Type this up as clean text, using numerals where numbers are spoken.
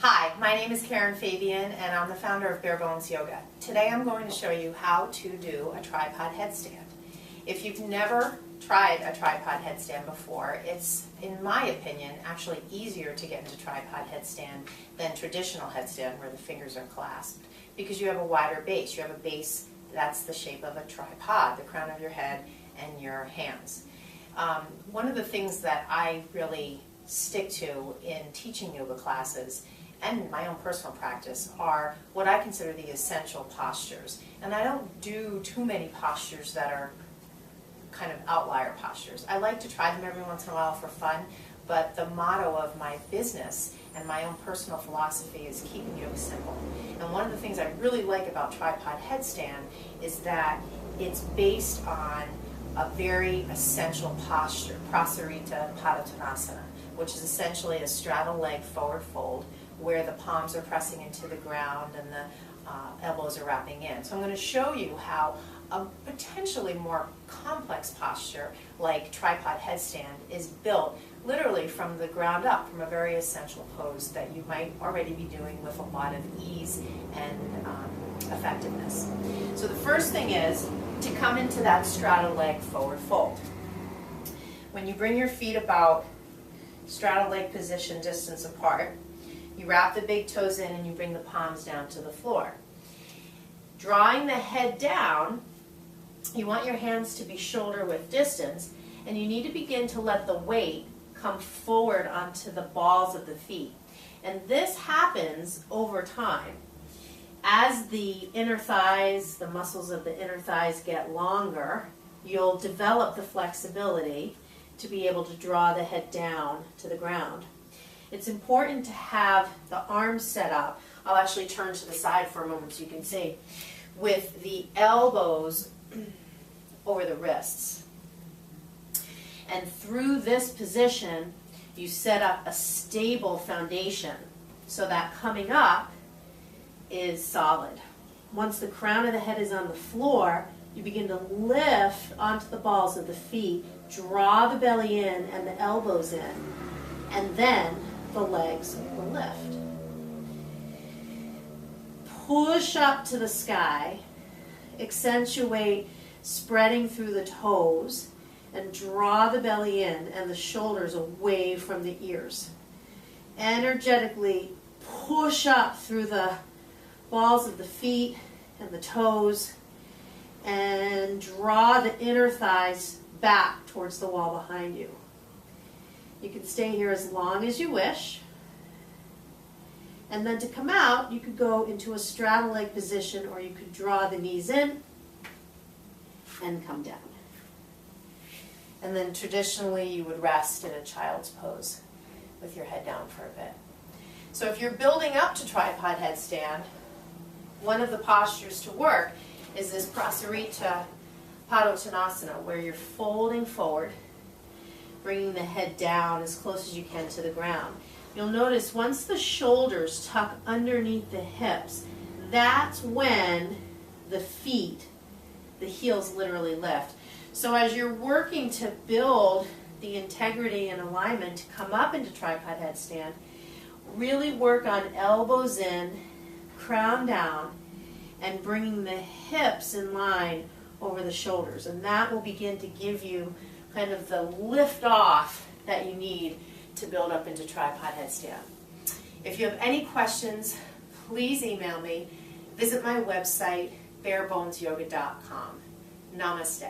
Hi, my name is Karen Fabian and I'm the founder of Bare Bones Yoga. Today I'm going to show you how to do a tripod headstand. If you've never tried a tripod headstand before, it's, in my opinion, actually easier to get into tripod headstand than traditional headstand where the fingers are clasped because you have a wider base. You have a base that's the shape of a tripod, the crown of your head and your hands. One of the things that I really stick to in teaching yoga classes and my own personal practice are what I consider the essential postures. And I don't do too many postures that are kind of outlier postures. I like to try them every once in a while for fun, but the motto of my business and my own personal philosophy is keeping yoga simple. And one of the things I really like about tripod headstand is that it's based on a very essential posture, Prasarita Padottanasana, which is essentially a straddle leg forward fold where the palms are pressing into the ground and the elbows are wrapping in. So I'm going to show you how a potentially more complex posture like tripod headstand is built literally from the ground up, from a very essential pose that you might already be doing with a lot of ease and effectiveness. So the first thing is to come into that straddle leg forward fold. When you bring your feet about straddle leg position distance apart, you wrap the big toes in and you bring the palms down to the floor. Drawing the head down, you want your hands to be shoulder width distance, and you need to begin to let the weight come forward onto the balls of the feet. And this happens over time. As the inner thighs, the muscles of the inner thighs get longer, you'll develop the flexibility to be able to draw the head down to the ground. It's important to have the arms set up. I'll actually turn to the side for a moment so you can see. With the elbows over the wrists. And through this position, you set up a stable foundation so that coming up is solid. Once the crown of the head is on the floor, you begin to lift onto the balls of the feet, draw the belly in and the elbows in, and then the legs will lift. Push up to the sky, accentuate spreading through the toes, and draw the belly in and the shoulders away from the ears. Energetically push up through the balls of the feet and the toes and draw the inner thighs back towards the wall behind you. You can stay here as long as you wish. And then to come out, you could go into a straddle leg position, or you could draw the knees in and come down. And then traditionally you would rest in a child's pose with your head down for a bit. So if you're building up to tripod headstand, one of the postures to work is this Prasarita Padottanasana, where you're folding forward, bringing the head down as close as you can to the ground. You'll notice once the shoulders tuck underneath the hips, that's when the feet, the heels literally lift. So as you're working to build the integrity and alignment to come up into tripod headstand, really work on elbows in, crown down, and bringing the hips in line over the shoulders. And that will begin to give you kind of the lift off that you need to build up into tripod headstand. If you have any questions, please email me. Visit my website, barebonesyoga.com. Namaste.